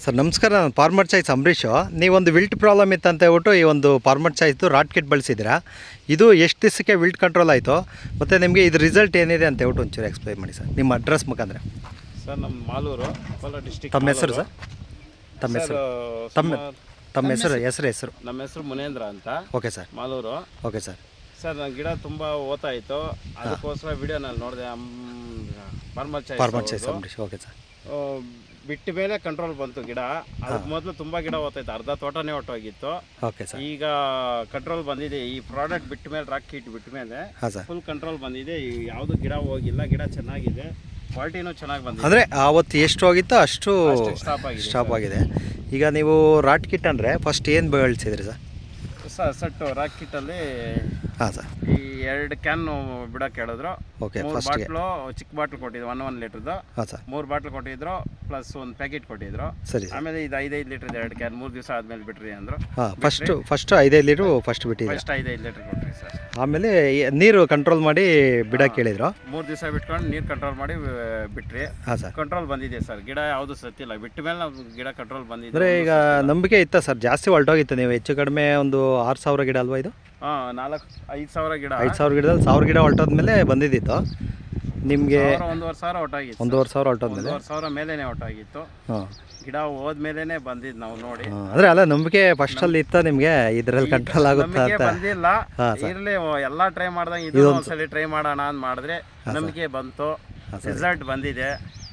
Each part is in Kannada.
ಸರ್ ನಮಸ್ಕಾರ, ನಾನು ಫಾರ್ಮರ್ ಚಾಯ್ಸ್ ಅಂಬರೀಷು. ನೀವೊಂದು ವಿಲ್ಟ್ ಪ್ರಾಬ್ಲಮ್ ಇತ್ತು ಅಂತ ಹೇಳ್ಬಿಟ್ಟು ಈ ಒಂದು ಫಾರ್ಮರ್ ಚಾಯ್ಸ್ದು ರಾಟ್ ಕಿಟ್ ಬಳಸಿದ್ದೀರಾ. ಇದು ಎಷ್ಟು ದಿವಸಕ್ಕೆ ವಿಲ್ಟ್ ಕಂಟ್ರೋಲ್ ಆಯಿತು ಮತ್ತು ನಿಮಗೆ ಇದು ರಿಸಲ್ಟ್ ಏನಿದೆ ಅಂತ ಹೇಳ್ಬಿಟ್ಟು ಒಂಚೂರು ಎಕ್ಸ್ಪ್ಲೈನ್ ಮಾಡಿ ಸರ್, ನಿಮ್ಮ ಅಡ್ರೆಸ್ ಮುಖಾಂತರ. ಸರ್ ನಮ್ಮ ಮಾಲೂರು ಕೋಲಾರ ಡಿಸ್ಟಿಕ್. ತಮ್ಮ ಹೆಸರು ಸರ್? ತಮ್ಮ ಹೆಸರು ತಮ್ಮ ಹೆಸರು ನಮ್ಮ ಹೆಸರು ಮುನೇಂದ್ರ ಅಂತ. Okay sir. Malur. Okay sir. Sir ನನ್ನ ಗಿಡ ತುಂಬ ಓದ್ತಾಯಿತ್ತು, ಅದಕ್ಕೋಸ್ಕರ ವಿಡಿಯೋ ನಾನು ನೋಡಿದೆ. Farmer choice Ambareesh. Okay sir. ಬಿಟ್ಟ ಮೇಲೆ ಕಂಟ್ರೋಲ್ ಬಂತು ಗಿಡ. ಅದಕ್ಕೆ ಮೊದಲು ತುಂಬ ಗಿಡ ಓದ್ತಾಯಿತ್ತು, ಅರ್ಧ ತೋಟನೇ ಹೊಟ್ಟೋಗಿತ್ತು. Okay sir. ಈಗ ಕಂಟ್ರೋಲ್ ಬಂದಿದೆ. ಈ ಪ್ರಾಡಕ್ಟ್ ಬಿಟ್ಟ ಮೇಲೆ ರಾಕ್ ಕಿಟ್ ಬಿಟ್ಟ ಮೇಲೆ ಫುಲ್ ಕಂಟ್ರೋಲ್ ಬಂದಿದೆ. ಯಾವುದು ಗಿಡ ಹೋಗಿಲ್ಲ, ಗಿಡ ಚೆನ್ನಾಗಿದೆ, ಕ್ವಾಲಿಟಿನೂ ಚೆನ್ನಾಗಿ ಬಂದಿದೆ. ಅಂದರೆ ಆವತ್ತು ಎಷ್ಟು ಹೋಗಿತ್ತೋ ಅಷ್ಟು ಸ್ಟಾಪ್ ಆಗಿದೆ. ಈಗ ನೀವು ರಾಟ್ ಕಿಟ್ ಅಂದರೆ ಫಸ್ಟ್ ಏನು ಬಳಸಿದ್ರಿ ಸರ್? ಸೆಟ್ಟು ರಾಕ್ ಕಿಟ್ಟಲ್ಲಿ ಹಾಂ ಸರ್, ಈ 2 ಕ್ಯಾನ್ ಬಿಡೋಕೆ ಹೇಳಿದ್ರು. ಓಕೆ. 3 ಬಾಟ್ಲು ಚಿಕ್ಕ ಬಾಟ್ಲು ಕೊಟ್ಟಿದ್ರು, 1 ಲೀಟ್ರದ್ದು. ಹಾಂ ಸರ್. 3 ಬಾಟ್ಲು ಕೊಟ್ಟಿದ್ರು ಪ್ಲಸ್ 1 ಪ್ಯಾಕೆಟ್ ಕೊಟ್ಟಿದ್ರು. ಸರಿ. ಆಮೇಲೆ ಇದು 5 ಲೀಟ್ರದ್ದು 2 ಕ್ಯಾನ್ 3 ದಿವಸ ಆದಮೇಲೆ ಬಿಟ್ರಿ ಅಂದರು. ಹಾಂ, ಫಸ್ಟ್ 5 ಲೀಟ್ರು ಫಸ್ಟ್ ಬಿಟ್ಟಿದ್ದೆ. ಫಸ್ಟ್ 5 ಲೀಟ್ರ್ ಕೊಟ್ರಿ ಸರ್. ಆಮೇಲೆ ನೀರು ಕಂಟ್ರೋಲ್ ಮಾಡಿ ಬಿಡಕ್ಕೆ ಹೇಳಿದ್ರು. 3 ದಿವಸ ಬಿಟ್ಕೊಂಡು ನೀರು ಕಂಟ್ರೋಲ್ ಮಾಡಿ ಬಿಟ್ರಿ. ಹಾಂ ಸರ್. ಕಂಟ್ರೋಲ್ ಬಂದಿದೆ ಸರ್. ಗಿಡ ಯಾವುದು ಸತ್ತಿಲ್ಲ, ಬಿಟ್ಟ ಮೇಲೆ ನಾವು ಗಿಡ ಕಂಟ್ರೋಲ್ ಬಂದಿದೆ. ಅಂದರೆ ಈಗ ನಂಬಿಕೆ ಇತ್ತ ಸರ್? ಜಾಸ್ತಿ ಹೊರಟೋಗಿತ್ತು. ನೀವು ಹೆಚ್ಚು ಕಡಿಮೆ ಒಂದು 6,000 ಗಿಡ ಅಲ್ವಾ ಇದು? ಹಾಂ, 5,000 ಗಿಡ. 5,000 ಗಿಡದಲ್ಲಿ 1,000 ಗಿಡ ಹೊರಟೋದ್ಮೇಲೆ ಬಂದಿದ್ದಿತ್ತು ನಿಮಗೆ. 1,500 ಹೊರಟಾಗಿತ್ತು. 1,500 ಹೊರಟೋದ್ಮೇಲೆ 1,500 ಮೇಲೇ ಹೊರಟಾಗಿತ್ತು. ಹಾಂ, ಗಿಡ ಹೋದ್ಮೇಲೆ ಬಂದಿದ್ದು ನಾವು ನೋಡಿ. ಅಂದರೆ ಅಲ್ಲ, ನಂಬಿಕೆ ಫಸ್ಟಲ್ಲಿ ಇತ್ತ ನಿಮಗೆ ಇದರಲ್ಲಿ ಕಂಟ್ರೋಲ್ ಆಗುತ್ತೆ ಅಂತ? ಬಂದಿಲ್ಲ. ಇರಲಿ, ಎಲ್ಲ ಟ್ರೈ ಮಾಡ್ದಂಗೆ ಇದು ಒಂದ್ಸಲಿ ಟ್ರೈ ಮಾಡೋಣ ಅಂತ ಮಾಡಿದ್ರೆ ನಂಬಿಕೆ ಬಂತು, ರಿಸಲ್ಟ್ ಬಂದಿದೆ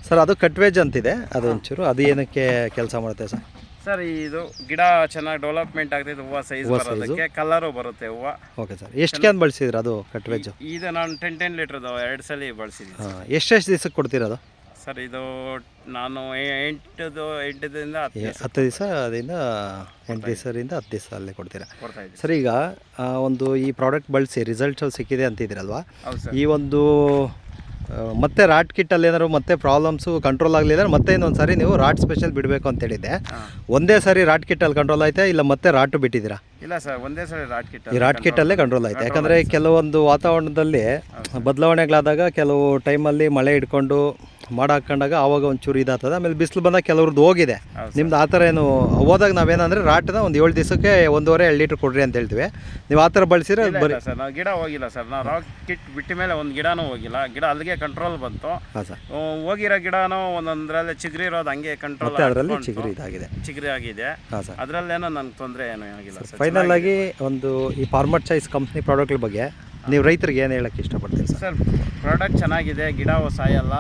ಸರ್. ಅದು ಕಟ್ವೇಜ್ ಅಂತಿದೆ, ಅದು ಒಂಚೂರು ಅದು ಏನಕ್ಕೆ ಕೆಲಸ ಮಾಡುತ್ತೆ ಸರ್? ಸರ್, ಇದು ಗಿಡ ಚೆನ್ನಾಗಿ ಡೆವಲಪ್ಮೆಂಟ್ ಆಗ್ತೈತೆ, ಹೂವು ಸೈಜ್ ಬರೋದಕ್ಕೆ, ಕಲರು ಬರುತ್ತೆ ಹೂವು. Okay sir. ಎಷ್ಟು ಕ್ಯಾನ್ ಬಳಸಿದ್ರಿ ಅದು ಕಟ್ವೇಜ್? ಇದು ನಾನು 10 ಲೀಟ್ರದ್ದು 2 ಸಲ ಬಳಸಿದ್ದೀನಿ. ಹಾಂ, ಎಷ್ಟು ದಿವಸಕ್ಕೆ ಕೊಡ್ತೀರದು ಸರ್? ಇದು ನಾನು 8 ದಿವಸದಿಂದ 10 ದಿವಸ, ಅದರಿಂದ 8 ದಿವಸದಿಂದ 10 ದಿವಸ ಅಲ್ಲೇ ಕೊಡ್ತೀರಾ ಕೊಡ್ತಾಯಿದ್ದೀನಿ ಸರ್. ಈಗ ಒಂದು ಈ ಪ್ರಾಡಕ್ಟ್ ಬಳಸಿ ರಿಸಲ್ಟ್ ಸಿಕ್ಕಿದೆ ಅಂತಿದ್ದೀರಲ್ವಾ? ಈ ಒಂದು ಮತ್ತೆ ರಾಟ್ ಕಿಟ್ಟಲ್ಲಿ ಏನಾದ್ರು ಮತ್ತೆ ಪ್ರಾಬ್ಲಮ್ಸು ಕಂಟ್ರೋಲ್ ಆಗಲಿಲ್ಲ ಮತ್ತೆ ಇನ್ನೊಂದು ಸಾರಿ ನೀವು ರಾಟ್ ಸ್ಪೆಷಲ್ ಬಿಡಬೇಕು ಅಂತ ಹೇಳಿದ್ದೆ. ಒಂದೇ ಸಾರಿ ರಾಟ್ ಕಿಟ್ಟಲ್ಲಿ ಕಂಟ್ರೋಲ್ ಆಯ್ತಾ ಇಲ್ಲ ಮತ್ತೆ ರಾಟು ಬಿಟ್ಟಿದ್ದೀರಾ? ಇಲ್ಲ ಸರ್, ಒಂದೇ ಸಾರಿ ರಾಟ್ ಕಿಟ್. ಈ ರಾಟ್ ಕಿಟ್ಟಲ್ಲೇ ಕಂಟ್ರೋಲ್ ಆಯ್ತು. ಯಾಕಂದರೆ ಕೆಲವೊಂದು ವಾತಾವರಣದಲ್ಲಿ ಬದಲಾವಣೆಗಳಾದಾಗ ಕೆಲವು ಟೈಮಲ್ಲಿ ಮಳೆ ಹಿಡ್ಕೊಂಡು ಹಾಕೊಂಡಾಗ ಆವಾಗ ಒಂಚೂರು ಇದಾಗ್ತದೆ. ಆಮೇಲೆ ಬಿಸಿಲು ಬಂದಾಗ ಕೆಲವ್ರದ್ದು ಹೋಗಿದೆ. ನಿಮ್ದು ಆ ಥರ ಏನು ಹೋದಾಗ ನಾವೇನಂದರೆ ರಾಟನ್ನ ಒಂದು 7 ದಿವಸಕ್ಕೆ 1.5-2 ಲೀಟ್ರ್ ಕೊಡ್ರಿ ಅಂತ ಹೇಳ್ತೀವಿ. ನೀವು ಆ ಥರ ಬಳಸಿದ್ರೆ ಬರೀ ಸರ್, ನಾವು ಗಿಡ ಹೋಗಿಲ್ಲ ಸರ್. ನಾವು ರಾಕ್ ಕಿಟ್ ಬಿಟ್ಟ ಮೇಲೆ ಒಂದು ಗಿಡನೂ ಹೋಗಿಲ್ಲ, ಗಿಡ ಅಲ್ಲಿಗೆ ಕಂಟ್ರೋಲ್ ಬಂತು. ಹಾಂ ಸರ್. ಹೋಗಿರೋ ಗಿಡನೂ ಒಂದೊಂದರಲ್ಲಿ ಚಿಗುರಿ ಇರೋದು ಹಂಗೆ ಕಂಟ್ರೋಲ್, ಅದರಲ್ಲಿ ಚಿಗುರಿ ಆಗಿದೆ. ಹಾಂ ಸರ್. ಅದರಲ್ಲೇನೋ ನನಗೆ ತೊಂದರೆ ಏನೂ ಆಗಿಲ್ಲ ಸರ್. ಫೈನಲ್ ಆಗಿ ಒಂದು ಈ ಫಾರ್ಮರ್ ಚಾಯ್ಸ್ ಕಂಪ್ನಿ ಪ್ರಾಡಕ್ಟ್ಗಳ ಬಗ್ಗೆ ನೀವು ರೈತರಿಗೆ ಏನು ಹೇಳೋಕ್ಕೆ ಇಷ್ಟಪಡ್ತೀರಿ ಸರ್? ಪ್ರಾಡಕ್ಟ್ ಚೆನ್ನಾಗಿದೆ, ಗಿಡ ಸಾಯಲ್ಲ,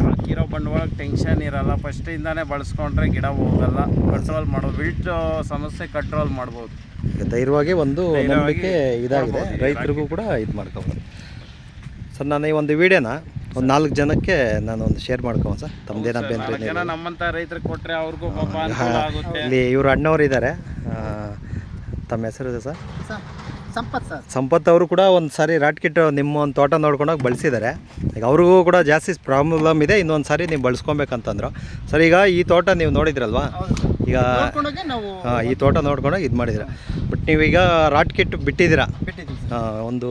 ಹಾಕಿರೋ ಬಂಡವಾಳಕ್ಕೆ ಟೆನ್ಷನ್ ಇರಲ್ಲ. ಫಸ್ಟಿಂದಾನೇ ಬಳಸ್ಕೊಂಡ್ರೆ ಗಿಡ ಹೋಗಲ್ಲ, ಕಂಟ್ರೋಲ್ ಮಾಡೋದು, ವಿಲ್ಟ್ ಸಮಸ್ಯೆ ಕಂಟ್ರೋಲ್ ಮಾಡ್ಬೋದು. ಧೈರ್ಯವಾಗಿ ಒಂದು ನಂಬಿಕೆ ಇದಾಗಿದೆ, ರೈತರಿಗೂ ಕೂಡ ಇದು ಮಾಡ್ಕೊಬೋದು ಸರ್. ನಾನು ಈ ಒಂದು ವಿಡಿಯೋನ ಒಂದು 4 ಜನಕ್ಕೆ ನಾನು ಒಂದು ಶೇರ್ ಮಾಡ್ಕೊಬೋದು ಸರ್. ತಮ್ಮದೇನ ಜನ ನಮ್ಮಂಥ ರೈತರಿಗೆ ಕೊಟ್ಟರೆ ಅವ್ರಿಗೂ ಪಾಪ ಅನುಕೂಲ ಆಗುತ್ತೆ. ಇಲ್ಲಿ ಇವರು ಅಣ್ಣವ್ರು ಇದ್ದಾರೆ. ತಮ್ಮ ಹೆಸರು ಇದೆ ಸರ್? ಸಂಪತ್ ಅವರು ಕೂಡ ಒಂದು ಸಾರಿ ರಾಟ್ ಕಿಟ್ ನಿಮ್ಮ ಒಂದು ತೋಟ ನೋಡ್ಕೊಂಡೋಗಿ ಬಳಸಿದ್ದಾರೆ. ಈಗ ಅವ್ರಿಗೂ ಕೂಡ ಜಾಸ್ತಿ ಪ್ರಾಬ್ಲಮ್ ಇದೆ, ಇನ್ನೊಂದು ಸಾರಿ ನೀವು ಬಳಸ್ಕೊಬೇಕಂತಂದ್ರು ಸರ್. ಈಗ ಈ ತೋಟ ನೀವು ನೋಡಿದ್ರಲ್ವಾ? ಈಗ ಈ ತೋಟ ನೋಡ್ಕೊಂಡೋಗಿ ಇದು ಮಾಡಿದ್ದೀರಾ. ಬಟ್ ನೀವೀಗ ರಾಟ್ ಕಿಟ್ ಬಿಟ್ಟಿದ್ದೀರಾ, ಒಂದು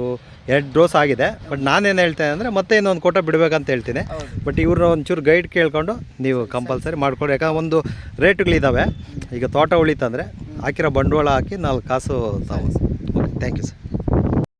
2 ಡೋಸ್ ಆಗಿದೆ. ಬಟ್ ನಾನೇನು ಹೇಳ್ತೇನೆ ಅಂದರೆ ಮತ್ತೆ ಇನ್ನೊಂದು ಕೋಟ ಬಿಡಬೇಕಂತ ಹೇಳ್ತೀನಿ. ಬಟ್ ಇವ್ರನ್ನ ಒಂಚೂರು ಗೈಡ್ ಕೇಳ್ಕೊಂಡು ನೀವು ಕಂಪಲ್ಸರಿ ಮಾಡ್ಕೊಂಡು, ಯಾಕಂದ್ರೆ ಒಂದು ರೇಟ್ಗಳಿದ್ದಾವೆ. ಈಗ ತೋಟ ಉಳಿತಂದರೆ ಹಾಕಿರೋ ಬಂಡವಾಳ ಹಾಕಿ 4 ಕಾಸು ತಾವು. Okay, thank you sir.